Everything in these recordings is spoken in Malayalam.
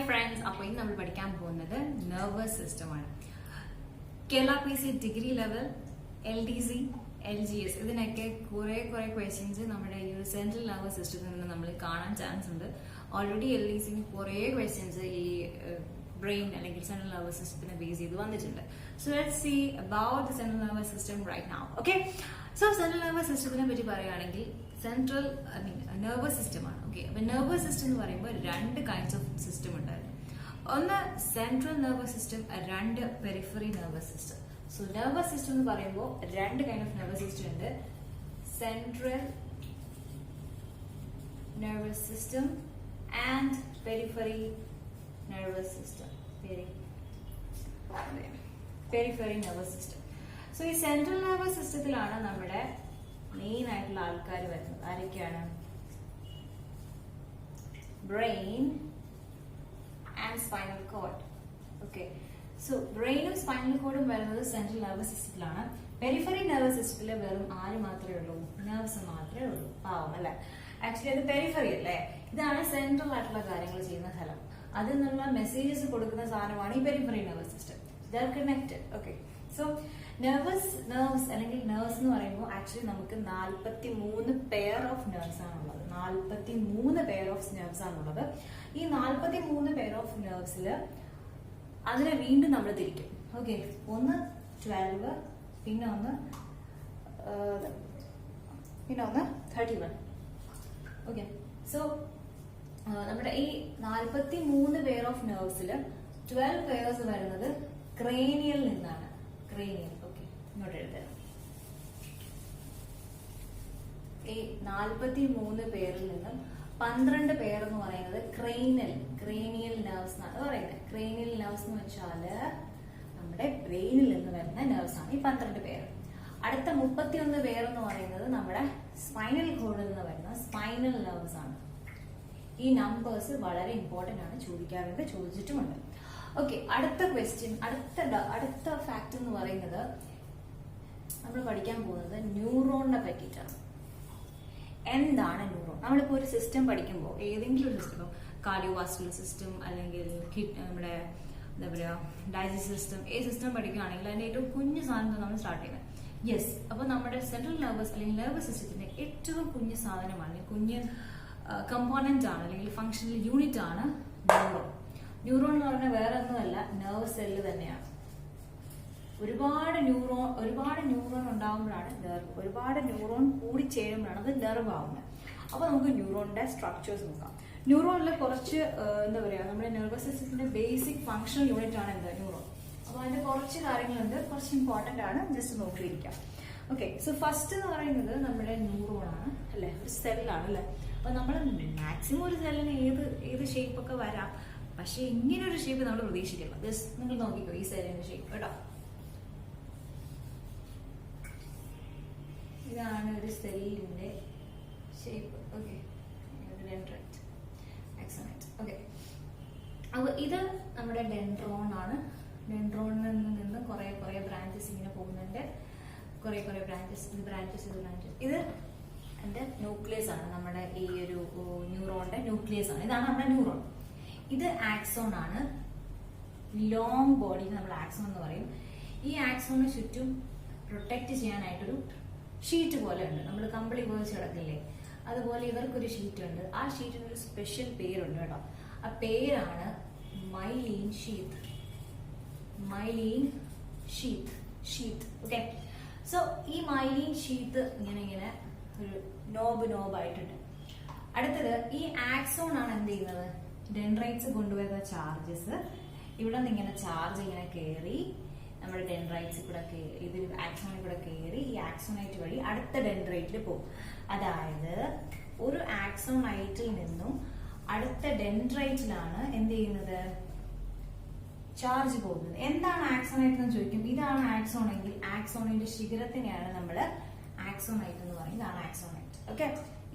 friends, അപ്പോൾ ഇന്ന് നമ്മൾ പഠിക്കാൻ പോകുന്നത് നെർവസ് സിസ്റ്റം ആണ്. Kerala PC degree level, LDC, LGS ഇതിനൊക്കെ കുറെ ക്വസ്റ്റ്യൻസ് നമ്മുടെ ഈ സെൻട്രൽ നെർവസ് സിസ്റ്റത്തിൽ നിന്ന് നമ്മൾ കാണാൻ ചാൻസ് ഉണ്ട്. ഓൾറെഡി LDCന് കുറെ ക്വസ്റ്റ്യൻസ് ഈ ബ്രെയിൻ അല്ലെങ്കിൽ സെൻട്രൽ നെർവസ് സിസ്റ്റത്തിനെ ബേസ് ചെയ്ത് വന്നിട്ടുണ്ട്. So let's see about the central nervous system right now. Okay, so central nervous സിസ്റ്റത്തിനെ പറ്റി പറയുകയാണെങ്കിൽ നെർവസ് സിസ്റ്റം ആണ്. ഓക്കെ, അപ്പൊ നെർവസ് സിസ്റ്റം എന്ന് പറയുമ്പോൾ രണ്ട് കൈൻഡ്സ് ഓഫ് സിസ്റ്റം ഉണ്ടായിരുന്നു. ഒന്ന് സെൻട്രൽ നെർവസ് സിസ്റ്റം, രണ്ട് periphery nervous system. So nervous system എന്ന് പറയുമ്പോൾ രണ്ട് കൈൻഡ് ഓഫ് നെർവസ് സിസ്റ്റം ഉണ്ട്. Central nervous system and periphery nervous system. Periphery nervous system. So ഈ സെൻട്രൽ നെർവസ് സിസ്റ്റത്തിലാണ് നമ്മുടെ മെയിൻ ആയിട്ടുള്ള ആൾക്കാർ വരുന്നത്. ആരൊക്കെയാണ്? Brain and spinal cord. Okay, so ബ്രെയിനും സ്പൈനൽ കോഡും വരുന്നത് സെൻട്രൽ നെർവസ് സിസ്റ്റത്തിലാണ്. പെരിഫറി നെർവസ് സിസ്റ്റത്തില് വെറും ആര് മാത്രമേ ഉള്ളൂ? നെർവ്സ് മാത്രമേ ഉള്ളൂ. പാവം അല്ലെ? ആക്ച്വലി അത് പെരിഫറി അല്ലേ? ഇതാണ് സെൻട്രൽ ആയിട്ടുള്ള കാര്യങ്ങൾ ചെയ്യുന്ന സ്ഥലം. അതിൽ നിന്നുള്ള മെസ്സേജസ് കൊടുക്കുന്ന സാധനമാണ് ഈ periphery nervous system. They are connected. Okay, so nerves അല്ലെങ്കിൽ നെർവ്സ് എന്ന് പറയുമ്പോൾ ആക്ച്വലി നമുക്ക് 43 പെയർ ഓഫ് നെർവ്സ് ആണുള്ളത്. 43 പെയർ ഓഫ് നെർവ്സ് ആണുള്ളത്. ഈ 43 പെയർ ഓഫ് നെർവ്സില് അതിനെ വീണ്ടും നമ്മൾ തിരിക്കും. ഓക്കെ, ഒന്ന് 12, പിന്നെ ഒന്ന് 31. ഓക്കെ, സോ നമ്മുടെ ഈ 43 പെയർ ഓഫ് നെർവ്സില് 12 പെയർസ് വരുന്നത് ക്രേനിയൽ നിന്നാണ്. ക്രേനിയൽ. ഓക്കെ, ഇങ്ങോട്ട് എഴുതാം. ഈ 43 പേരിൽ നിന്നും 12 പേർ എന്ന് പറയുന്നത് ക്രേനിയൽ നെർവ്സ് എന്നാണ് പറയുന്നത്. ക്രേനിയൽ നെർവ്സ് എന്ന് വെച്ചാല് നമ്മുടെ ബ്രെയിനിൽ നിന്ന് വരുന്ന നെർവ്സ് ആണ് ഈ 12 പേര്. അടുത്ത 31 പേർ എന്ന് പറയുന്നത് നമ്മുടെ സ്പൈനൽ കോഡിൽ നിന്ന് വരുന്ന സ്പൈനൽ നെർവ്സ് ആണ്. ഈ നമ്പേഴ്സ് വളരെ ഇമ്പോർട്ടന്റ് ആണ്, ചോദിക്കാറുണ്ട്, ചോദിച്ചിട്ടുമുണ്ട്. ഓക്കെ, അടുത്ത ക്വസ്റ്റ്യൻ, അടുത്ത ഫാക്ട് എന്ന് പറയുന്നത് നമ്മൾ പഠിക്കാൻ പോകുന്നത് ന്യൂറോണിനെ പറ്റിയിട്ടാണ്. എന്താണ് ന്യൂറോൺ? നമ്മളിപ്പോ ഒരു സിസ്റ്റം പഠിക്കുമ്പോൾ, ഏതെങ്കിലും ഒരു സിസ്റ്റം, കാർഡിയോവാസ്കുലർ സിസ്റ്റം അല്ലെങ്കിൽ നമ്മുടെ എന്താ പറയുക ഡൈജസ്റ്റ് സിസ്റ്റം, ഏത് സിസ്റ്റം പഠിക്കുകയാണെങ്കിൽ അതിന്റെ ഏറ്റവും കുഞ്ഞു സാധനം നമ്മൾ സ്റ്റാർട്ട് ചെയ്യുന്നത്. യെസ്, അപ്പൊ നമ്മുടെ സെൻട്രൽ നെർവസ് അല്ലെങ്കിൽ നെർവസ് സിസ്റ്റത്തിന്റെ ഏറ്റവും കുഞ്ഞു സാധനമാണ്, കുഞ്ഞ് കമ്പോണന്റ് ആണ് അല്ലെങ്കിൽ ഫങ്ഷണൽ യൂണിറ്റ് ആണ് ന്യൂറോൺ. ന്യൂറോൺ എന്ന് പറഞ്ഞാൽ വേറെ ഒന്നുമല്ല, നെർവ് സെല്ല് തന്നെയാണ്. ഒരുപാട് ന്യൂറോൺ ഉണ്ടാകുമ്പോഴാണ് നെർവ്, ഒരുപാട് ന്യൂറോൺ കൂടി ചേരുമ്പോഴാണ് അത് നെർവ് ആവുന്നത്. അപ്പൊ നമുക്ക് ന്യൂറോണിന്റെ സ്ട്രക്ചേഴ്സ് നോക്കാം. ന്യൂറോണിൽ കുറച്ച് എന്താ പറയാ, നമ്മുടെ നെർവസ് സിസ്റ്റത്തിന്റെ ബേസിക് ഫങ്ഷണൽ യൂണിറ്റ് ആണ് എന്താ ന്യൂറോൺ. അപ്പൊ അതിന്റെ കുറച്ച് കാര്യങ്ങളുണ്ട്, കുറച്ച് ഇമ്പോർട്ടന്റ് ആണ്, ജസ്റ്റ് നോക്കിയിരിക്കാം. ഓക്കെ, സോ ഫസ്റ്റ് എന്ന് പറയുന്നത് നമ്മുടെ ന്യൂറോൺ ആണ് അല്ലെ, ഒരു സെല്ലാണ് അല്ലെ. അപ്പൊ നമ്മൾ മാക്സിമം ഒരു സെല്ലിന് ഏത് ഷേപ്പ് ഒക്കെ വരാം, പക്ഷെ ഇങ്ങനെ ഒരു ഷേപ്പ് നമ്മൾ പ്രതീക്ഷിക്കില്ല. നിങ്ങൾ നോക്കിക്കോ ഈ സെല്ലിന്റെ ഷേപ്പ് കേട്ടോ. ഇതാണ് ഒരു സെല്ലിന്റെ ഷേപ്പ്. Okay, dendrite, ആക്സോണൈറ്റ്. ഓക്കെ, അപ്പൊ ഇത് നമ്മുടെ ഡെൻഡ്രോൺ ആണ്. ഡെൻഡ്രോണിൽ നിന്ന് കുറെ ബ്രാഞ്ചസ് ഇങ്ങനെ പോകുന്നുണ്ട്. കുറെ ബ്രാഞ്ചസ്. ഇത് എന്റെ ന്യൂക്ലിയസ് ആണ്, നമ്മുടെ ഈ ഒരു ന്യൂറോണിന്റെ ന്യൂക്ലിയസ് ആണ്. ഇതാണ് നമ്മുടെ ന്യൂറോൺ. ഇത് ആക്സോൺ ആണ്. ലോങ് ബോഡി നമ്മൾ ആക്സോൺ എന്ന് പറയും. ഈ ആക്സോണിന് ചുറ്റും പ്രൊട്ടക്ട് ചെയ്യാനായിട്ടൊരു ഷീറ്റ് പോലെ ഉണ്ട്. നമ്മൾ കമ്പിളി പോയിച്ച് കിടക്കില്ലേ, അതുപോലെ ഇവർക്കൊരു ഷീറ്റ് ഉണ്ട്. ആ ഷീറ്റിന് ഒരു സ്പെഷ്യൽ പേരുണ്ട് കേട്ടോ. ആ പേരാണ് മൈലീൻ ഷീത്ത്. ഓക്കെ, സോ ഈ മൈലീൻ ഷീത്ത് ഇങ്ങനെ ഒരു നോബായിട്ടുണ്ട്. അടുത്തത് ഈ ആക്സോൺ ആണ് എന്ത് ചെയ്യുന്നത്? ഡെൻഡ്രൈറ്റ്സ് കൊണ്ടുവരുന്ന ചാർജസ് ഇവിടെ നിന്ന് ഇങ്ങനെ ചാർജ് ഇങ്ങനെ കയറി നമ്മുടെ ഡെൻഡ്രൈറ്റ്സ് കൂടെ ഇത് ആക്സോണിൽ കൂടെ കയറി ഈ ആക്സോണൈറ്റ് വഴി അടുത്ത ഡെൻഡ്രൈറ്റിൽ പോകും. അതായത് ഒരു ആക്സോണൈറ്റിൽ നിന്നും അടുത്ത ഡെൻഡ്രൈറ്റിലാണ് എന്ത് ചെയ്യുന്നത്? ചാർജ് പോകുന്നത്. എന്താണ് ആക്സോണൈറ്റ് എന്ന് ചോദിക്കും. ഇതാണ് ആക്സോൺ എങ്കിൽ ആക്സോണിന്റെ ശിഖരത്തിനെയാണ് നമ്മൾ ആക്സോണൈറ്റ് എന്ന് പറയുന്നത്. ഇതാണ് ആക്സോണൈറ്റ്. ഓക്കെ,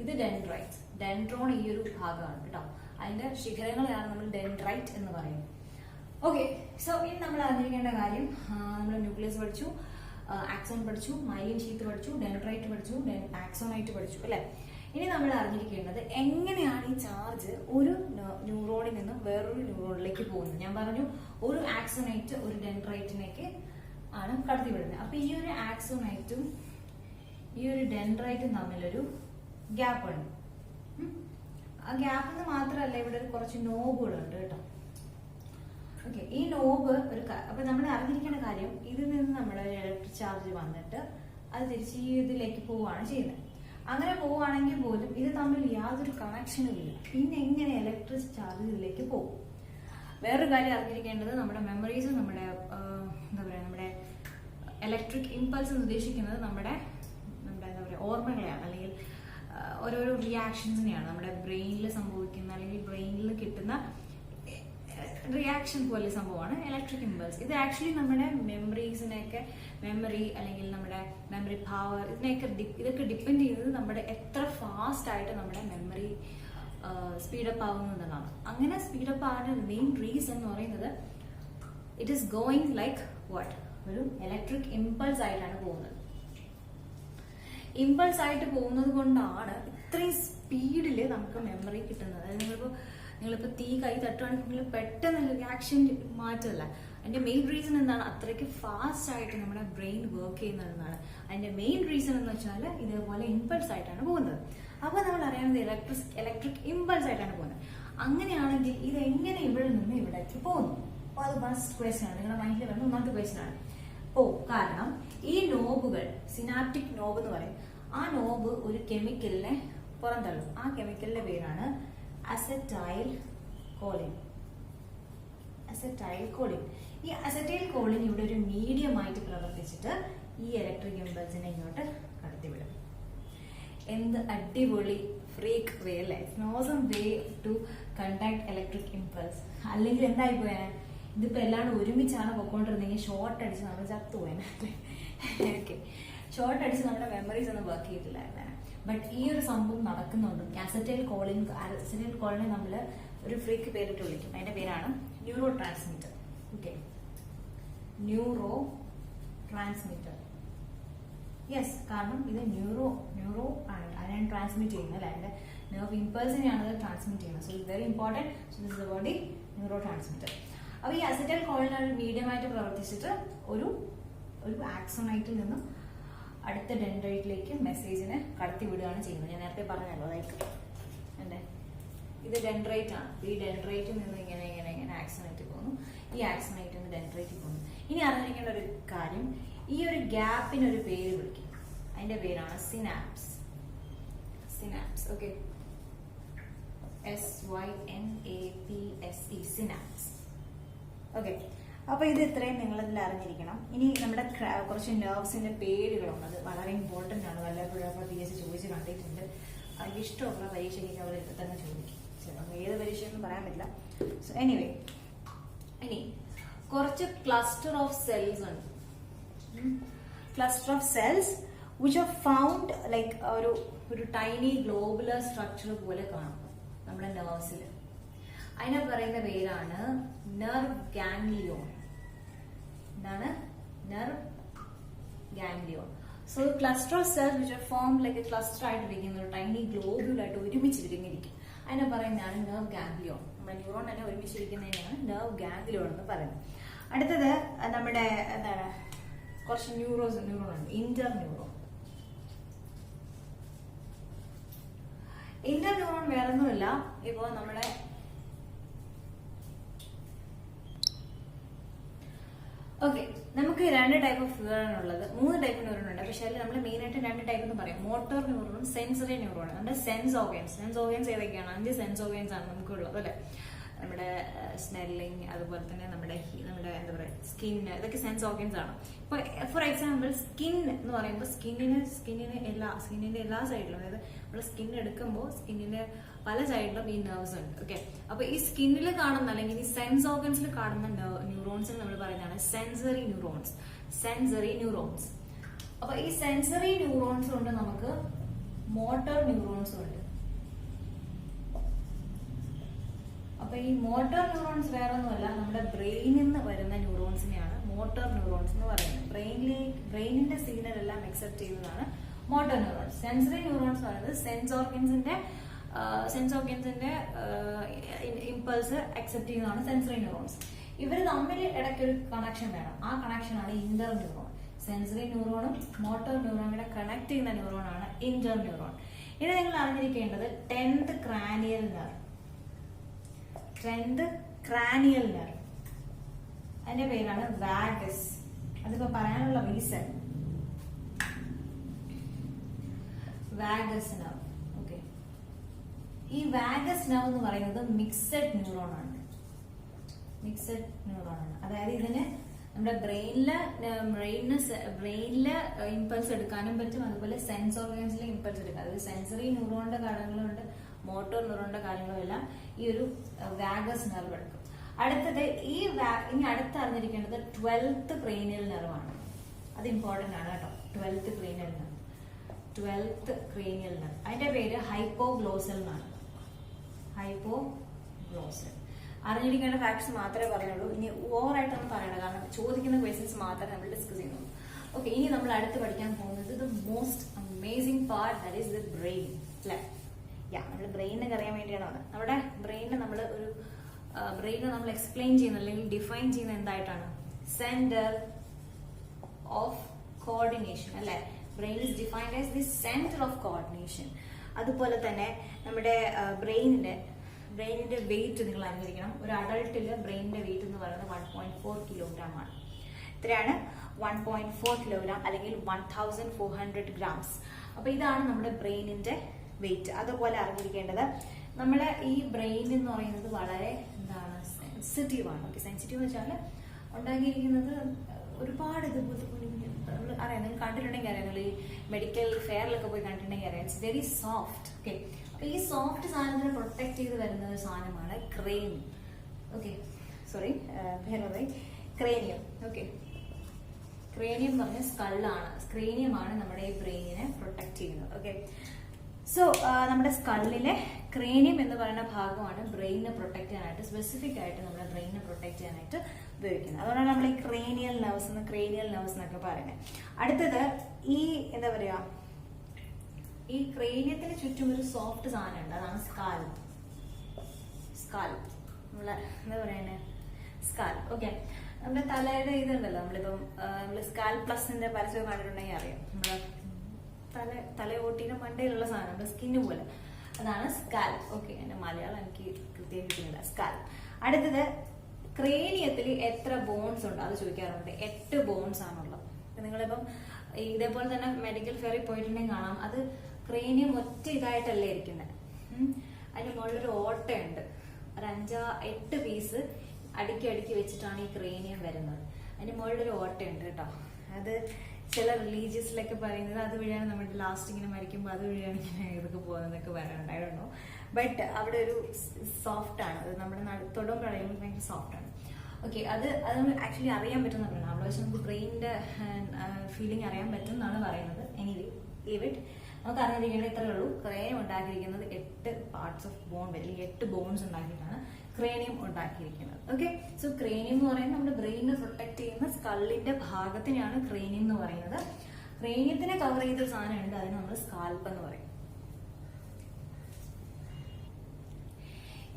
ഇത് ഡെൻഡ്രൈറ്റ്. ഡെൻഡ്രോൺ ഈ ഒരു ഭാഗമാണ് കേട്ടോ. അതിന്റെ ശിഖരങ്ങളെയാണ് നമ്മൾ ഡെൻഡ്രൈറ്റ് എന്ന് പറയുന്നത്. ഓക്കെ, സോ ഇനി നമ്മൾ അറിഞ്ഞിരിക്കേണ്ട കാര്യം, നമ്മൾ ന്യൂക്ലിയസ് പഠിച്ചു, ആക്സോൺ പഠിച്ചു, മൈലിൻ ഷീത്ത് പഠിച്ചു, ഡെൻഡ്രൈറ്റ് പഠിച്ചു, ആക്സോണൈറ്റ് പഠിച്ചു അല്ലെ. ഇനി നമ്മൾ അറിഞ്ഞിരിക്കേണ്ടത് എങ്ങനെയാണ് ഈ ചാർജ് ഒരു ന്യൂറോണിൽ നിന്നും വേറൊരു ന്യൂറോണിലേക്ക് പോകുന്നത്. ഞാൻ പറഞ്ഞു ഒരു ആക്സോണൈറ്റ് ഒരു ഡെൻഡ്രൈറ്റിലേക്ക് ആണ് കടത്തിവിടുന്നത്. അപ്പൊ ഈ ഒരു ആക്സോണൈറ്റും ഈ ഒരു ഡെൻഡ്രൈറ്റും തമ്മിലൊരു ഗ്യാപ്പ് ഉണ്ട്. ആ ഗ്യാപ്പിന് മാത്രമല്ല ഇവിടെ കുറച്ച് നോബുകളുണ്ട് കേട്ടോ. ഓക്കെ, ഈ നോബ് അപ്പൊ നമ്മൾ അറിഞ്ഞിരിക്കേണ്ട കാര്യം, ഇതിൽ നിന്ന് നമ്മുടെ ഇലക്ട്രിക് ചാർജ് വന്നിട്ട് അത് തിരിച്ച് ഈ ഇതിലേക്ക് പോവുകയാണ് ചെയ്യുന്നത്. അങ്ങനെ പോവുകയാണെങ്കിൽ പോലും ഇത് തമ്മിൽ യാതൊരു കണക്ഷനും ഇല്ല. പിന്നെ എങ്ങനെ ഇലക്ട്രിക് ചാർജ് ഇതിലേക്ക് പോകും? വേറൊരു കാര്യം അറിഞ്ഞിരിക്കേണ്ടത്, നമ്മുടെ മെമ്മറീസ്, നമ്മുടെ എന്താ പറയുക, നമ്മുടെ ഇലക്ട്രിക് ഇമ്പൾസ് എന്ന് ഉദ്ദേശിക്കുന്നത് നമ്മുടെ എന്താ പറയുക ഓർമ്മകളെയാണ്, അല്ലെങ്കിൽ ഓരോരോ റിയാക്ഷൻസിനെയാണ്. നമ്മുടെ ബ്രെയിനിൽ സംഭവിക്കുന്ന അല്ലെങ്കിൽ ബ്രെയിനിൽ കിട്ടുന്ന റിയാക്ഷൻ പോലെ സംഭവമാണ് ഇലക്ട്രിക് ഇമ്പൾസ്. ഇത് ആക്ച്വലി നമ്മുടെ മെമ്മറീസിനെയൊക്കെ, മെമ്മറി അല്ലെങ്കിൽ നമ്മുടെ മെമ്മറി പവർ, ഇതൊക്കെ ഡിപ്പെൻഡ് ചെയ്യുന്നത് നമ്മുടെ എത്ര ഫാസ്റ്റ് ആയിട്ട് നമ്മുടെ മെമ്മറി സ്പീഡപ്പ് ആവുന്നതാണ്. അങ്ങനെ സ്പീഡപ്പ് ആവാൻ മെയിൻ റീസൺ എന്ന് പറയുന്നത് it is going like what, ഒരു ഇലക്ട്രിക് ഇമ്പൾസ് ആയിട്ടാണ് പോകുന്നത്. ഇമ്പൾസ് ആയിട്ട് പോകുന്നത് കൊണ്ടാണ് ഇത്രയും സ്പീഡിൽ നമുക്ക് മെമ്മറി കിട്ടുന്നത്. അതായത് നിങ്ങളിപ്പോ തീ കൈ തട്ടുവാണെങ്കിൽ നിങ്ങൾ പെട്ടെന്ന് റിയാക്ഷൻ മാറ്റമല്ല. അതിന്റെ മെയിൻ റീസൺ എന്താണ്? അത്രയ്ക്ക് ഫാസ്റ്റ് ആയിട്ട് നമ്മുടെ ബ്രെയിൻ വർക്ക് ചെയ്യുന്നതെന്നാണ്. അതിന്റെ മെയിൻ റീസൺ എന്ന് വെച്ചാൽ ഇതേപോലെ ഇമ്പൾസ് ആയിട്ടാണ് പോകുന്നത്. അപ്പൊ നമ്മൾ അറിയാവുന്നത് ഇലക്ട്രിക് ഇമ്പൾസ് ആയിട്ടാണ് പോകുന്നത്. അങ്ങനെയാണെങ്കിൽ ഇത് എങ്ങനെ ഇവിടെ നിന്ന് ഇവിടേക്ക് പോകുന്നു? അപ്പൊ അത് ഫസ്റ്റ് ക്വസ്റ്റ്യൻ ആണ്, നിങ്ങളുടെ മൈൻഡിൽ വരുന്ന ഒന്നാമത്തെ ക്വസ്റ്റ്യൻ ആണ്. കാരണം ഈ നോബുകൾ, സിനാപ്റ്റിക് നോബ് എന്ന് പറയും, ആ നോബ് ഒരു കെമിക്കലിനെ പുറന്തള്ളും. ആ കെമിക്കലിന്റെ പേരാണ് അസറ്റൈൽ കോളിൻ. Acetylcholine. ഈ അസറ്റൈൽ കോളിൻ ഇവിടെ ഒരു മീഡിയം ആയിട്ട് പ്രവർത്തിച്ചിട്ട് ഈ ഇലക്ട്രിക് ഇമ്പൾസിനെ ഇങ്ങോട്ട് കടത്തിവിടും. എന്ത് അടിപൊളി ഫ്രീക്ക് വേ അല്ലേ? നോസം way to contact electric impulse. അല്ലെങ്കിൽ എന്തായി പോയാൽ ഇതിപ്പോ എല്ലാവരും ഒരുമിച്ചാണ് പൊക്കോണ്ടിരുന്നെങ്കിൽ ഷോർട്ട് അടിച്ച് നമ്മൾ ചത്തുപോയനെ. ഓക്കെ, ഷോർട്ട് അടിച്ച് നമ്മുടെ മെമ്മറീസ് ഒന്നും വർക്ക് ചെയ്തില്ലായിരുന്നു. ബട്ട് ഈ ഒരു സംഭവം നടക്കുന്നുണ്ട്. അസറ്റൈൽ കോളിനെ നമ്മൾ ഒരു ഫ്രീക്ക് പേരിട്ട് വിളിക്കും. അതിന്റെ പേരാണ് neuro transmitter. Okay, neuro transmitter. Yes, കാരണം ഇത് ന്യൂറോ ആണ് അതിനാണ് ട്രാൻസ്മിറ്റ് ചെയ്യുന്നത് അല്ലെ, അതിന്റെ നെർവ് ഇമ്പൾസിനെയാണ് അത് ട്രാൻസ്മിറ്റ് ചെയ്യുന്നത്. So it very important. So this is about the neuro transmitter. അപ്പൊ ഈ അസറ്റൈൽ കോളിൻ ഒരു മീഡിയം ആയിട്ട് പ്രവർത്തിച്ചിട്ട് ഒരു ആക്സോണൈറ്റിൽ നിന്നും അടുത്ത ഡെൻഡ്രൈറ്റിലേക്ക് മെസ്സേജിനെ കടത്തി വിടുകയാണ് ചെയ്യുന്നത്. ഞാൻ നേരത്തെ പറഞ്ഞല്ലോ, ലൈക്ക് ഇത് ഡെൻഡ്രൈറ്റ് ആണ്. ഈ ഡെൻഡ്രൈറ്റിൽ നിന്ന് ഇങ്ങനെ ആക്സോണൈറ്റ് പോകുന്നു, ഈ ആക്സോണൈറ്റിൽ നിന്ന് ഡെൻഡ്രൈറ്റിൽ പോകുന്നു. ഇനി അറിഞ്ഞിരിക്കേണ്ട ഒരു കാര്യം, ഈ ഒരു ഗ്യാപ്പിനൊരു പേര് വിളിക്കും. അതിന്റെ പേരാണ് synapse. Synapse. Okay, SYNAPSE, synapse. Okay, അപ്പൊ ഇത് ഇത്രയും നിങ്ങളിതിൽ അറിഞ്ഞിരിക്കണം. ഇനി നമ്മുടെ കുറച്ച് നെർവ്സിന്റെ പേരുകളുണ്ട്. അത് വളരെ ഇമ്പോർട്ടന്റ് ആണ്. വല്ലപ്പോഴും PSC ചോദിച്ച് കണ്ടിട്ടുണ്ട്. അത് ഇഷ്ടമുള്ള പരീക്ഷയ്ക്ക് അവർ തന്നെ ചോദിക്കും. ഏത് പരീക്ഷയെന്ന് പറയാൻ പറ്റില്ല. സോ എനിവേ, ഇനി കുറച്ച് ക്ലസ്റ്റർ ഓഫ് സെൽസ് ഉണ്ട്. Cluster of cells which are found like ഒരു ടൈനി ഗ്ലോബുലർ സ്ട്രക്ചർ പോലെ കാണും നമ്മുടെ നെർവ്സിൽ. അതിനെ പറയുന്ന പേരാണ് നെർവ് ഗാംഗ്ലിയോൺ. എന്താണ്? Nerve ganglion. So cluster of cells which are form like A cluster ആയിട്ടിരിക്കുന്ന ഒരു ടൈനി ഗ്ലോബുലായിട്ട് ഒരുമിച്ചിരിക്കും. അതിനെ പറയുന്നതാണ് നെർവ് ഗാംഗ്ലിയോൺ. നമ്മുടെ ന്യൂറോൺ തന്നെ ഒരുമിച്ചിരിക്കുന്നതിനാണ് നെർവ് ഗാംഗ്ലിയോൺ എന്ന് പറയുന്നത്. അടുത്തത് നമ്മുടെ എന്താണ്, കുറച്ച് ന്യൂറോൺ ഉണ്ട്. Inter neuron. ഇന്റർ ന്യൂറോൺ വേറൊന്നുമില്ല. ഇപ്പോ നമ്മുടെ ഓക്കെ, നമുക്ക് 2 ടൈപ്പ് ഓഫ് ന്യൂറോൺ ഉള്ളത്. 3 ടൈപ്പ് ന്യൂറോൺ ഉണ്ട്. പക്ഷെ അതിൽ നമ്മൾ മെയിൻ ആയിട്ട് 2 ടൈപ്പ് എന്ന് പറയും. മോട്ടോർ ന്യൂറോണും സെൻസറി ന്യൂറോണും. നമ്മുടെ സെൻസ് ഓർഗൻസ് ഏതൊക്കെയാണ്? 5 സെൻസ് ഓർഗൻസ് ആണ് നമുക്കുള്ളത് അല്ലെ. നമ്മുടെ സ്മെല്ലിങ്, അതുപോലെ തന്നെ നമ്മുടെ എന്താ പറയുക സ്കിൻ, ഇതൊക്കെ സെൻസ് ഓർഗൻസ് ആണ്. ഇപ്പൊ ഫോർ എക്സാമ്പിൾ സ്കിൻ എന്ന് പറയുമ്പോൾ സ്കിന്നിന്റെ എല്ലാ സൈഡിലും, അതായത് നമ്മൾ സ്കിൻ എടുക്കുമ്പോൾ സ്കിന്നിന്റെ പല സൈഡിലും ഈ നെർവ്സ് ഉണ്ട്. ഓക്കെ, അപ്പൊ ഈ സ്കിന്നിൽ കാണുന്ന അല്ലെങ്കിൽ ഈ സെൻസ് ഓർഗൻസിൽ കാണുന്ന ന്യൂറോൺസിന് നമ്മൾ പറയുന്നതാണ് സെൻസറി ന്യൂറോൺസ്. അപ്പൊ ഈ സെൻസറി ന്യൂറോൺസ് ഉണ്ട്, നമുക്ക് മോട്ടോർ ന്യൂറോൺസും ഉണ്ട്. അപ്പൊ ഈ മോട്ടോർ ന്യൂറോൺസ് വേറെ ഒന്നുമല്ല, നമ്മുടെ ബ്രെയിനിൽ നിന്ന് വരുന്ന ന്യൂറോൺസിനെയാണ് മോട്ടോർ ന്യൂറോൺസ് എന്ന് പറയുന്നത്. ബ്രെയിനിന്റെ സിഗ്നൽ എല്ലാം അക്സെപ്റ്റ് ചെയ്യുന്നതാണ് മോട്ടോർ ന്യൂറോൺസ്. സെൻസറി ന്യൂറോൺസ് എന്ന് പറയുന്നത് സെൻസ് ഓർഗൻസിന്റെ ഇമ്പൾസ് അക്സെപ്റ്റ് ചെയ്യുന്നതാണ് സെൻസറി ന്യൂറോൺസ്. ഇവർ തമ്മിൽ ഇടയ്ക്കൊരു കണക്ഷൻ വേണം. ആ കണക്ഷനാണ് ഇന്റർ ന്യൂറോൺ. സെൻസറി ന്യൂറോണും മോട്ടോർ ന്യൂറോണും കണക്ട് ചെയ്യുന്ന ന്യൂറോണാണ് ഇന്റർ ന്യൂറോൺ. ഇനി നിങ്ങൾ അറിഞ്ഞിരിക്കേണ്ടത് 10th cranial nerve. 10th cranial nerve അതിന്റെ പേരാണ് വാഗസ്. അതിപ്പോ പറയാനുള്ള റീസൺ വാഗസ് നെർവ്. ഓക്കെ, ഈ വാഗസ് നെർവ് എന്ന് പറയുന്നത് മിക്സഡ് ന്യൂറോൺ ആണ്. മിക്സഡ് ന്യൂറോൺ ആണ്. അതായത് ഇതിന് നമ്മുടെ ബ്രെയിനില് ഇമ്പൾസ് എടുക്കാനും പറ്റും, അതുപോലെ സെൻസ് ഓർഗൻസിലെ ഇമ്പൾസ് എടുക്കാം. അതായത് സെൻസറി ന്യൂറോണിന്റെ കാര്യങ്ങളുണ്ട്, മോട്ടോർ ന്യൂറോണിന്റെ കാര്യങ്ങളും എല്ലാം ഈ ഒരു വാഗസ് നെർവ് എടുക്കും. അടുത്തത് ഇനി അടുത്ത് അറിഞ്ഞിരിക്കേണ്ടത് 12th ക്രേനിയൽ നെർവ് ആണ്. അത് ഇമ്പോർട്ടന്റ് ആണ് കേട്ടോ. 12th cranial nerve. 12th cranial nerve അതിന്റെ പേര് ഹൈപ്പോഗ്ലോസൽ എന്നാണ്. ഹൈപ്പോഗ്ലോസൽ. അറിഞ്ഞിരിക്കേണ്ട ഫാക്ട്സ് മാത്രമേ പറയുള്ളൂ. ഇനി ഓവറായിട്ടൊന്നും പറയണം, കാരണം ചോദിക്കുന്ന ക്വസ്റ്റ്യൻസ് മാത്രമേ നമ്മൾ ഡിസ്കസ് ചെയ്യുന്നുള്ളൂ. ഓക്കെ, ഇനി നമ്മൾ അടുത്ത് പഠിക്കാൻ പോകുന്നത് the most amazing part, that is the brain. അല്ലെ? നമ്മൾ ബ്രെയിനൊക്കെ അറിയാൻ വേണ്ടിയാണ് വന്നത്. നമ്മുടെ ബ്രെയിനെ നമ്മൾ എക്സ്പ്ലെയിൻ ചെയ്യുന്നത് അല്ലെങ്കിൽ ഡിഫൈൻ ചെയ്യുന്നത് എന്തായിട്ടാണ്? Centre of coordination. അല്ലെ? Brain is defined as the centre of coordination. അതുപോലെ തന്നെ നമ്മുടെ ബ്രെയിനിന്റെ വെയിറ്റ് നിങ്ങൾ അറിഞ്ഞിരിക്കണം. ഒരു അഡൾട്ടില് ബ്രെയിനിന്റെ വെയിറ്റ് എന്ന് പറയുന്നത് 1.4 കിലോഗ്രാം ആണ്. ഇത്രയാണ് 1.4 കിലോഗ്രാം അല്ലെങ്കിൽ 1400 ഗ്രാംസ്. അപ്പൊ ഇതാണ് നമ്മുടെ ബ്രെയിനിന്റെ വെയിറ്റ്. അതുപോലെ അറിഞ്ഞിരിക്കേണ്ടത് നമ്മുടെ ഈ ബ്രെയിൻ എന്ന് പറയുന്നത് വളരെ സെൻസിറ്റീവ് ആണ്. ഓക്കെ, സെൻസിറ്റീവ് എന്ന് വെച്ചാൽ ഉണ്ടാക്കിയിരിക്കുന്നത് ഒരുപാട് ഇതുപോലത്തെ നമ്മൾ അറിയാം, നിങ്ങൾ കണ്ടിട്ടുണ്ടെങ്കിൽ അറിയാം, നിങ്ങൾ ഈ മെഡിക്കൽ ഫെയറിലൊക്കെ പോയി കണ്ടിട്ടുണ്ടെങ്കിൽ അറിയാം. It's very soft. ഓക്കെ, അപ്പൊ ഈ സോഫ്റ്റ് സാധനത്തിനെ പ്രൊട്ടക്ട് ചെയ്ത് വരുന്ന ഒരു സാധനമാണ് cranium. Okay, sorry, cranium. Okay, cranium എന്ന് പറഞ്ഞ സ്കള്ളാണ്. ക്രേനിയമാണ് നമ്മുടെ ഈ ബ്രെയിനിനെ പ്രൊട്ടക്ട് ചെയ്യുന്നത്. ഓക്കെ, സോ നമ്മുടെ സ്കള്ളിലെ ക്രേനിയം എന്ന് പറയുന്ന ഭാഗമാണ് ബ്രെയിനിനെ പ്രൊട്ടക്ട് ചെയ്യാനായിട്ട്, സ്പെസിഫിക് ആയിട്ട് നമ്മുടെ ബ്രെയിനിനെ പ്രൊട്ടക്ട് ചെയ്യാനായിട്ട് ഉപയോഗിക്കുന്നത്. അതുകൊണ്ടാണ് നമ്മൾ ഈ ക്രേനിയൽ നെർവ്സ് എന്നൊക്കെ പറയുന്നത്. അടുത്തത് ഈ എന്താ പറയാ, ഈ ക്രേനിയത്തിന് ചുറ്റും ഒരു സോഫ്റ്റ് സാധനം ഉണ്ട്, അതാണ് സ്കാൽപ്പ്. നമ്മളെ എന്താ പറയുന്നത്? സ്കാൽപ്പ്. ഓക്കെ, നമ്മുടെ തലയുടെ ഇതുണ്ടല്ലോ, നമ്മള് സ്കാൽ പ്ലസിന്റെ പരസ്യം കണ്ടിട്ടുണ്ടെങ്കിൽ അറിയാം. നമ്മളെ തലയോട്ടിയുടെ മണ്ടയിലുള്ള സാധനം, നമ്മുടെ സ്കിന്ന് പോലെ, അതാണ് സ്കാൽപ്പ്. ഓക്കെ, എന്റെ മലയാളം എനിക്ക് കൃത്യമായി കിട്ടുന്നില്ല. സ്കാൽപ്പ്. അടുത്തത് ക്രേനിയത്തിൽ എത്ര ബോൺസ് ഉണ്ട് അത് ചോദിക്കാറുണ്ട്. 8 ബോൺസ് ആണുള്ളത്. നിങ്ങളിപ്പം ഇതേപോലെ തന്നെ മെഡിക്കൽ ഫെയറിൽ പോയിട്ടുണ്ടെങ്കിൽ കാണാം, അത് ക്രേനിയം ഒറ്റ ഇതായിട്ടല്ലേ ഇരിക്കുന്നത്. അതിന് മുകളിലൊരു ഓട്ടയുണ്ട്. ഒരു 5-8 പീസ് അടുക്കി വെച്ചിട്ടാണ് ഈ ക്രേനിയം വരുന്നത്. അതിന് മുകളിലൊരു ഓട്ടയുണ്ട് കേട്ടോ. അത് ചില റിലീജിയസിലൊക്കെ പറയുന്നത് അതുവഴിയാണ് നമ്മുടെ ലാസ്റ്റ് ഇങ്ങനെ മരിക്കുമ്പോൾ അതുവഴിയാണ് ഇങ്ങനെ ഇതൊക്കെ പോകുന്നതൊക്കെ പറയാനുണ്ടായിരുന്നു. ബട്ട് അവിടെ ഒരു സോഫ്റ്റ് ആണ്, അത് നമ്മുടെ തൊടുമ്പോൾ കഴിയുമ്പോൾ ഭയങ്കര സോഫ്റ്റ് ആണ്. ഓക്കെ, അത് നമുക്ക് ആക്ച്വലി അറിയാൻ പറ്റുന്നതാണ്. അവിടെ വെച്ച് നമുക്ക് ബ്രെയിനിന്റെ ഫീലിംഗ് അറിയാൻ പറ്റും എന്നാണ് പറയുന്നത്. Anyway, leave it. നമുക്ക് അറിഞ്ഞിരിക്കേണ്ടത് ഇത്രയേ ഉള്ളൂ. ക്രേനിയം ഉണ്ടാക്കിയിരിക്കുന്നത് 8 പാർട്സ് ഓഫ് ബോൺ, അല്ലെങ്കിൽ 8 ബോൺസ് ഉണ്ടാക്കിയിട്ടാണ് ക്രേനിയം ഉണ്ടാക്കിയിരിക്കുന്നത്. ഓക്കെ, സോ ക്രേനിയം എന്ന് പറയുന്നത് നമ്മുടെ ബ്രെയിനിനെ പ്രൊട്ടക്ട് ചെയ്യുന്ന സ്കള്ളിന്റെ ഭാഗത്തിനെയാണ് ക്രേനിയം എന്ന് പറയുന്നത്. ക്രേനിയത്തിനെ കവർ ചെയ്തൊരു സാധനം ഉണ്ട്, അതിന് നമ്മൾ സ്കാൽപ്പ് എന്ന് പറയും.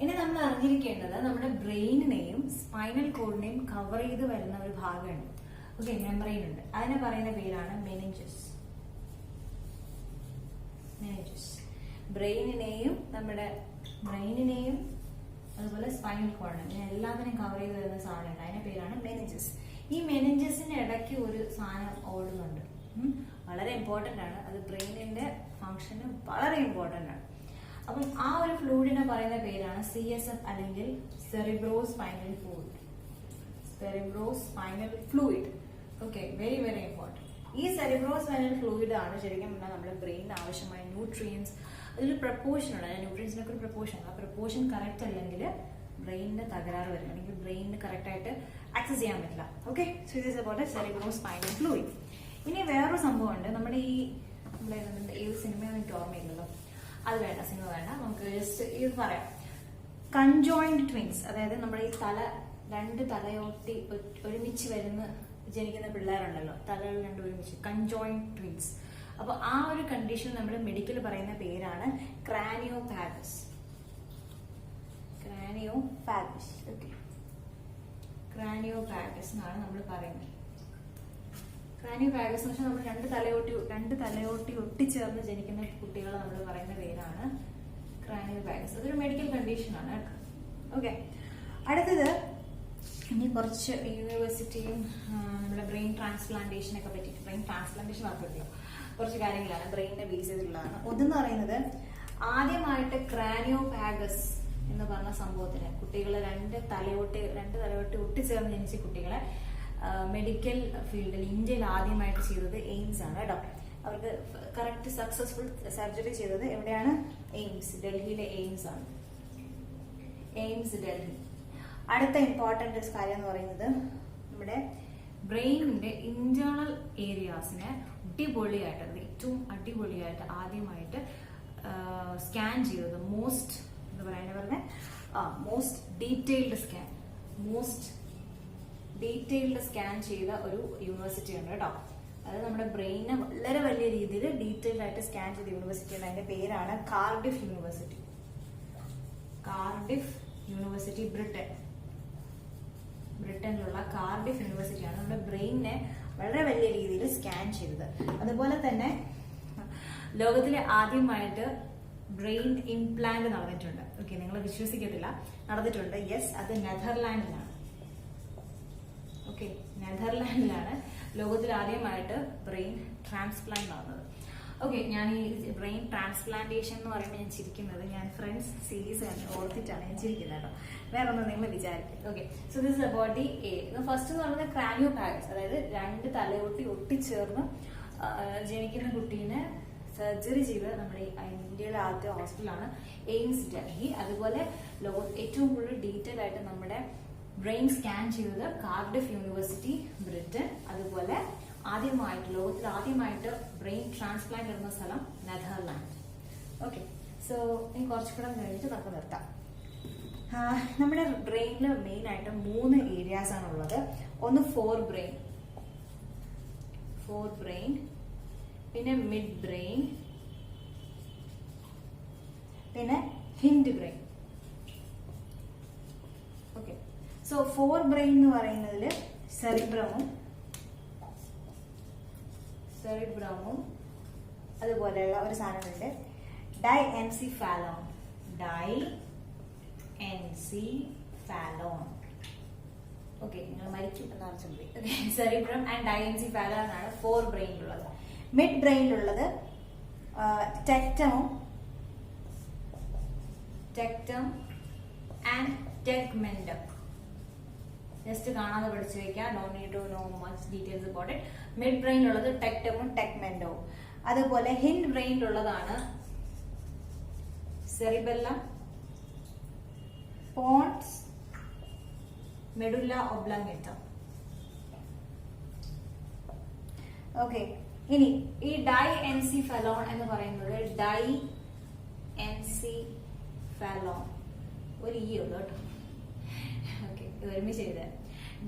ഇനി നമ്മൾ അറിഞ്ഞിരിക്കേണ്ടത് നമ്മുടെ ബ്രെയിനിനെയും സ്പൈനൽ കോഡിനെയും കവർ ചെയ്ത് വരുന്ന ഒരു ഭാഗമുണ്ട്. ഓക്കെ, മെമ്പറൈൻ ഉണ്ട്. അതിനെ പറയുന്ന പേരാണ് മെനിഞ്ചസ്. ബ്രെയിനിനെയും അതുപോലെ സ്പൈനൽ കോഡിനെയും എല്ലാത്തിനെയും കവർ ചെയ്ത് വരുന്ന സാധനമുണ്ട്, അതിന്റെ പേരാണ് മെനിഞ്ചസ്. ഈ മെനിഞ്ചസിന്റെ ഇടയ്ക്ക് ഒരു സാധനം ഓടുന്നുണ്ട്, വളരെ ഇമ്പോർട്ടന്റ് ആണ്. അത് ബ്രെയിനിന്റെ ഫംഗ്ഷന് വളരെ ഇമ്പോർട്ടന്റ് ആണ്. അപ്പം ആ ഒരു ഫ്ലൂയിഡിനെ പറയുന്ന പേരാണ് CSF അല്ലെങ്കിൽ cerebro spinal fluid. Okay, very very important. ഈ സെറിബ്രോ സ്പൈനൽ ഫ്ലൂയിഡ് ആണ് ശരിക്കും പറഞ്ഞാൽ നമ്മുടെ ബ്രെയിനിന് ആവശ്യമായ ന്യൂട്രിയൻസ്. അതിൽ പ്രപ്പോർഷൻ ഉണ്ട്, ന്യൂട്രിയൻസിനൊക്കെ ഒരു പ്രപ്പോർഷൻ. ആ പ്രപ്പോർഷൻ കറക്റ്റ് അല്ലെങ്കിൽ ബ്രെയിനിന് തകരാറ് വരും, അല്ലെങ്കിൽ ബ്രെയിനിന് കറക്റ്റ് ആയിട്ട് ആക്സസ് ചെയ്യാൻ പറ്റില്ല. Okay, so this is about cerebro spinal fluid. ഇനി വേറൊരു സംഭവമുണ്ട്. നമ്മുടെ ഏത് സിനിമയൊന്നും എനിക്ക് ഓർമ്മയില്ലല്ലോ, അത് വേണ്ട, സിനിമ വേണ്ട, നമുക്ക് ജസ്റ്റ് ഇത് പറയാം. കൺജോയിന്റ് ട്വിൻസ്, അതായത് നമ്മുടെ ഈ രണ്ട് തലയോട്ടി ഒരുമിച്ച് ജനിക്കുന്ന പിള്ളേരുണ്ടല്ലോ, തലകൾ രണ്ടും ഒരുമിച്ച്, കൺജോയിന്റ് ട്വിൻസ്. അപ്പൊ ആ ഒരു കണ്ടീഷൻ നമ്മൾ മെഡിക്കൽ പറയുന്ന പേരാണ് ക്രാനിയോഫാഗസ്. ക്രാനിയോഫാഗസ്. ഓക്കെ, ക്രാനിയോഫാഗസ് എന്നാണ് നമ്മൾ പറയുന്നത്. ക്രാനിയോഫാഗസ് എന്ന് വെച്ചാൽ നമ്മൾ രണ്ട് തലയോട്ടി ഒട്ടിച്ചേർന്ന് ജനിക്കുന്ന കുട്ടികളെ നമ്മൾ പറയുന്ന പേരാണ് ക്രാനിയോഫാഗസ്. അതൊരു മെഡിക്കൽ കണ്ടീഷനാണ് കേട്ടോ. ഓക്കെ, അടുത്തത് ഇനി കുറച്ച് യൂണിവേഴ്സിറ്റിയും നമ്മുടെ ബ്രെയിൻ ട്രാൻസ്പ്ലാന്റേഷനൊക്കെ പറ്റിയിട്ട്, ബ്രെയിൻ ട്രാൻസ്പ്ലാന്റേഷൻ മാത്രമല്ല, കുറച്ച് കാര്യങ്ങളാണ് ബ്രെയിനിനെ ബേസ് ചെയ്തിട്ടുള്ളതാണ്. ഒന്നെന്ന് പറയുന്നത്, ആദ്യമായിട്ട് ക്രാനിയോഫാഗസ് എന്ന് പറഞ്ഞ സംഭവത്തിന് കുട്ടികളെ രണ്ട് തലയോട്ടി ഒട്ടിച്ചേർന്ന് ജനിച്ച കുട്ടികളെ മെഡിക്കൽ ഫീൽഡിൽ ഇന്ത്യയിൽ ആദ്യമായിട്ട് ചെയ്തത് എയിംസ് ആണ് കേട്ടോ. അവർക്ക് കറക്റ്റ് സക്സസ്ഫുൾ സർജറി ചെയ്തത് എവിടെയാണ്? എയിംസ്, ഡൽഹിയിലെ എയിംസ് ആണ്. എയിംസ് ഡൽഹി. അടുത്ത ഇമ്പോർട്ടന്റ് കാര്യം എന്ന് പറയുന്നത്, നമ്മുടെ ബ്രെയിനിന്റെ ഇന്റേണൽ ഏരിയാസിനെ അടിപൊളിയായിട്ട്, ഏറ്റവും അടിപൊളിയായിട്ട് ആദ്യമായിട്ട് സ്കാൻ ചെയ്തത്, മോസ്റ്റ് ഡീറ്റെയിൽഡ് സ്കാൻ ചെയ്ത ഒരു യൂണിവേഴ്സിറ്റി ഉണ്ട് കേട്ടോ. അതായത് നമ്മുടെ ബ്രെയിനെ വളരെ വലിയ രീതിയിൽ ഡീറ്റെയിൽഡ് ആയിട്ട് സ്കാൻ ചെയ്ത യൂണിവേഴ്സിറ്റി ഉണ്ട്. അതിന്റെ പേരാണ് കാർഡിഫ് യൂണിവേഴ്സിറ്റി. കാർഡിഫ് യൂണിവേഴ്സിറ്റി, ബ്രിട്ടനിലുള്ള കാർഡിഫ് യൂണിവേഴ്സിറ്റിയാണ് നമ്മുടെ ബ്രെയിനിനെ വളരെ വലിയ രീതിയിൽ സ്കാൻ ചെയ്തത്. അതുപോലെ തന്നെ ലോകത്തിലെ ആദ്യമായിട്ട് ബ്രെയിൻ ഇംപ്ലാന്റ് നടന്നിട്ടുണ്ട്. ഓക്കെ, നിങ്ങൾ വിശ്വസിക്കത്തില്ല, നടന്നിട്ടുണ്ട്. യെസ്, അത് നെതർലാൻഡിലാണ്. ഓക്കെ, നെതർലാൻഡിലാണ് ലോകത്തിൽ ആദ്യമായിട്ട് ബ്രെയിൻ ട്രാൻസ്പ്ലാന്റ് നടന്നത്. ഓക്കെ, ഞാൻ ഈ ബ്രെയിൻ ട്രാൻസ്പ്ലാന്റേഷൻ എന്ന് പറയുമ്പോൾ ഞാൻ ചിരിക്കുന്നത്, ഞാൻ ഫ്രണ്ട്സ് സീരീസ് ഓർത്തിട്ടാണ് ഞാൻ ചിരിക്കുന്നത് കേട്ടോ, വേറെ ഒന്നും നിങ്ങൾ വിചാരിക്കും. Okay, so this is about the A. First എന്ന് പറയുന്നത് ക്രാനിയോഫാഗസ്, അതായത് രണ്ട് തലയോട്ടി ഒട്ടിച്ചേർന്ന് ജനിക്കുന്ന കുട്ടീനെ സർജറി ചെയ്ത് നമ്മുടെ ഇന്ത്യയിലെ ആദ്യത്തെ ഹോസ്പിറ്റലാണ് എയിംസ് ഡൽഹി. അതുപോലെ ഏറ്റവും കൂടുതൽ ഡീറ്റെയിൽ ആയിട്ട് നമ്മുടെ ബ്രെയിൻ സ്കാൻ ചെയ്തത് കാർഡിഫ് യൂണിവേഴ്സിറ്റി, ബ്രിട്ടൻ. അതുപോലെ ലോകത്തിൽ ആദ്യമായിട്ട് ബ്രെയിൻ ട്രാൻസ്പ്ലാന്റ് നടന്ന സ്ഥലം നെതർലാൻഡ്. ഓക്കെ, സോ ഇനി കുറച്ചുകൂടെ കഴിഞ്ഞിട്ട് നമുക്ക് നിർത്താം. നമ്മുടെ ബ്രെയിനിൽ മെയിൻ ആയിട്ട് 3 ഏരിയാസ് ആണ് ഉള്ളത്. ഒന്ന് ഫോർ ബ്രെയിൻ, പിന്നെ മിഡ് ബ്രെയിൻ, പിന്നെ hindbrain. Okay, so forebrain എന്ന് പറയുന്നതിൽ സെറിബ്രമും അതുപോലെയുള്ള ഒരു സാധനമുണ്ട്, ഡൈഎൻസിഫാലോൺ. ഓക്കെ, നിങ്ങൾ മരിക്കും എന്ന് പറഞ്ഞിട്ടുണ്ട്. സെറിബ്രം ആൻഡ് ഡൈഎൻസിഫാലോൺ ആണ് ഫോർ ബ്രെയിനിലുള്ളത്. മിഡ് ബ്രെയിനിലുള്ളത് ടെക്ടം ആൻഡ് ടെഗ്മെന്റം. ജസ്റ്റ് കാണാതെ പഠിച്ചു വെക്കാം, don't need to know much details about it. Mid ബ്രെയിനിലുള്ളത് ടെക്ടമും ടെഗ്മെന്റവും. അതുപോലെ ഹിൻഡ് ബ്രെയിനിലുള്ളതാണ് cerebellum, pons, medulla oblongata. Okay, ഇനി ഈ ഡൈഎൻസിഫാലോൺ എന്ന് പറയുന്നത് ഒരു ഇ ഉള്ളു കേട്ടോ. ഓക്കെ, ഒരുമിച്ച് ചെയ്ത്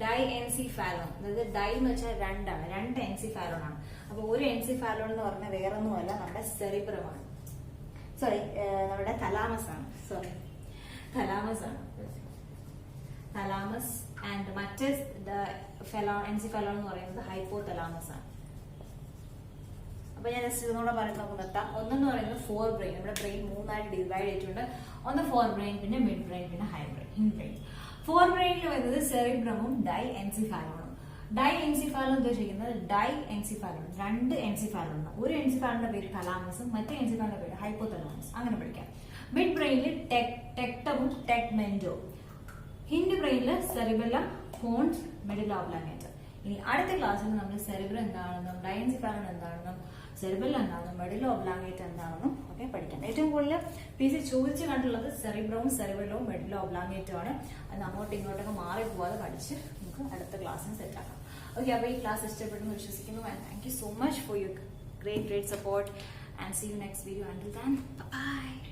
ഡൈഎൻസിഫാലോൺ, അതായത് ഡൈ എന്ന് വെച്ചാൽ രണ്ടാണ്, 2 എൻസിഫാലോൺ ആണ്. അപ്പൊ ഒരു എൻസിഫാലോൺ എന്ന് പറഞ്ഞാൽ വേറൊന്നുമല്ല, നമ്മുടെ സെറിബ്രമാണ്. നമ്മുടെ തലാമസ് ആണ്. തലാമസ് ആൻഡ് മറ്റേ എൻസിഫാലോൺ എന്ന് പറയുന്നത് ഹൈപ്പോ തലാമസ് ആണ്. അപ്പൊ ഞാൻ ജസ്റ്റ് ഇതുകൂടെ പറയുന്നത് നമുക്ക് നിർത്താം. ഒന്നെന്ന് പറയുന്നത് ഫോർ ബ്രെയിൻ, നമ്മുടെ ബ്രെയിൻ 3ആയിട്ട് ഡിവൈഡ് ചെയ്തിട്ടുണ്ട്. ഒന്ന് ഫോർ ബ്രെയിൻ, പിന്നെ മിഡ് ബ്രെയിൻ, പിന്നെ ഹിൻഡ് ബ്രെയിൻ. ഫോർ ബ്രെയിനിൽ വരുന്നത് സെറിബ്രമും ഡൈഎൻസിഫാലോണും. ഡൈഎൻസിഫാലോൺ ഉദ്ദേശിക്കുന്നത് ഡൈഎൻസിഫാലോൺ, 2 എൻസിഫാലോൺ. ഒരു എൻസിഫാലോണിന്റെ പേര് തലാമസും മറ്റേ എൻസിഫാലോണിന്റെ പേര് ഹൈപ്പോ തലാമസ്, അങ്ങനെ പഠിക്കാം. മിഡ് ബ്രെയിനിൽ ടെക്ടവും ടെഗ്മെന്റവും. ഹിൻഡ് ബ്രെയിനിൽ സെറിബെല്ലം, പോൺസ്, മെഡുല്ല ഒബ്ലാങ്കേറ്റ. ഇനി അടുത്ത ക്ലാസ്സിൽ നമ്മൾ സെറിബ്രം എന്താണെന്നും ഡൈഎൻസിഫാലോൺ എന്താണെന്നും സെറിബെല്ലം എന്താണെന്നും മെഡുല്ല ഒബ്ലാങ്കേറ്റ എന്താണെന്നും ഒക്കെ പഠിക്കാം. ഏറ്റവും കൂടുതൽ PC ചോദിച്ചു കണ്ടുള്ളത് സെറിബ്രവും സെറിബെല്ലവും മെഡുല്ല ഒബ്ലാങ്കേറ്റും ആണ്. അത് അങ്ങോട്ടും ഇങ്ങോട്ടൊക്കെ മാറി പോവാതെ പഠിച്ച് നമുക്ക് അടുത്ത ക്ലാസ്സിന് സെറ്റ് ആക്കാം. ഓക്കെ, അപ്പോൾ ഈ ക്ലാസ് ഇഷ്ടപ്പെടുന്നു വിശ്വസിക്കുന്നു. And thank you so much for your great support, and see you next video. Until then, bye bye.